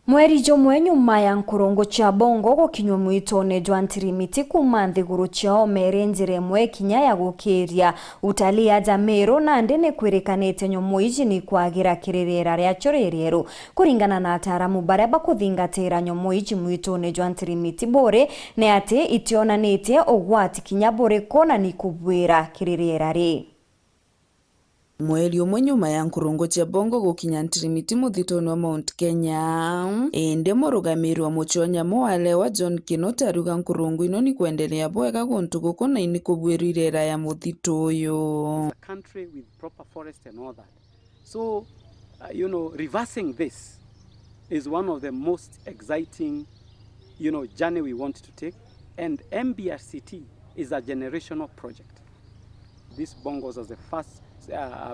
Mweri jomwe nyuma ya nkurongo cha bongo gukinywa mwitone jwa ntirimiti kuma nthiguru ciao mere njira imwe kinya ya gukiria Ûtalii aja Meru na ndene kwirikanite nyomo iji ni kwagira kiririra riacio rieru kuringana na ataramu baria bakuthingatira nyomo iji mwitone jwa ntirimiti bure ni ati itionanitie ugwati kinya buriko na ni kubwira kiririra ri. Mweri umwe nyuma ya nkurongo cia bongo gukinya ntirimiti muthitoni wa Mount Kenya indi murugamiri wa muci wa nyamu wa lewa John Kinoti aruga nkurongo ino ni kuendelea bwega guntu guku na ini kubwirira era ya muthitu uyu. Country with proper forest and all that. So reversing this is one of the most exciting journey we want to take, and MBRCT is a generational project. These bongos as the first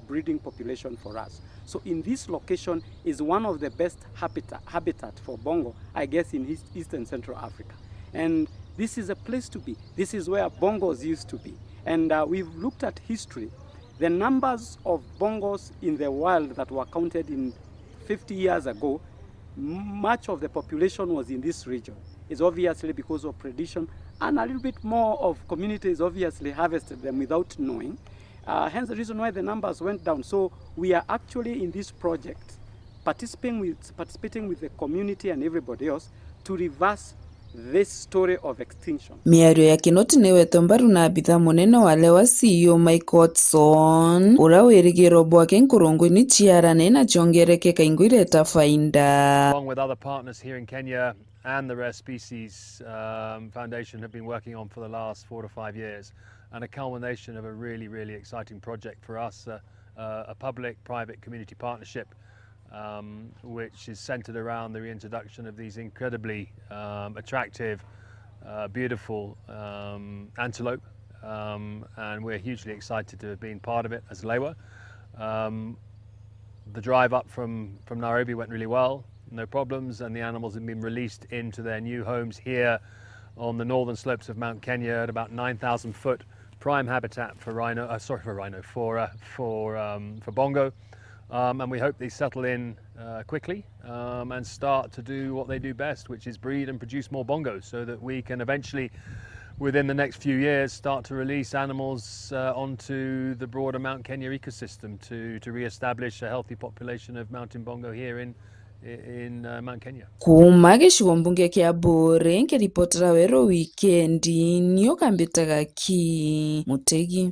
breeding population for us. So in this location is one of the best habitat for bongo, I guess, in East and Central Africa. And this is a place to be. This is where bongos used to be. And we've looked at history. The numbers of bongos in the world that were counted in 50 years ago, much of the population was in this region. It's obviously because of predation, and a little bit more of communities obviously harvested them without knowing. Hence the reason why the numbers went down. So we are actually in this project participating with the community and everybody else to reverse this story of extinction. Miario ya Kinoti niwetwo mbaru na abitha munene wa lewa CEO Mike Watson ura wirigiro bwake nkurongo-ini ciarane na ciongereke kaingu ireta fainda. Along with other partners here in Kenya and the Rare Species Foundation have been working on for the last 4 to 5 years, and a culmination of a really exciting project for us, a public-private community partnership which is centered around the reintroduction of these incredibly attractive, beautiful antelope, and we're hugely excited to have been part of it as Lewa. The drive up from Nairobi went really well, no problems, and the animals have been released into their new homes here on the northern slopes of Mount Kenya at about 9,000 foot, prime habitat for for bongo, and we hope they settle in quickly and start to do what they do best, which is breed and produce more bongos, so that we can eventually, within the next few years, start to release animals onto the broader Mount Kenya ecosystem to re-establish a healthy population of mountain bongo here in Mount Kenya. Kuma gicigo mbunge kia Bure nkiripotera wero wikendi nio kambitaga ki Mutegi.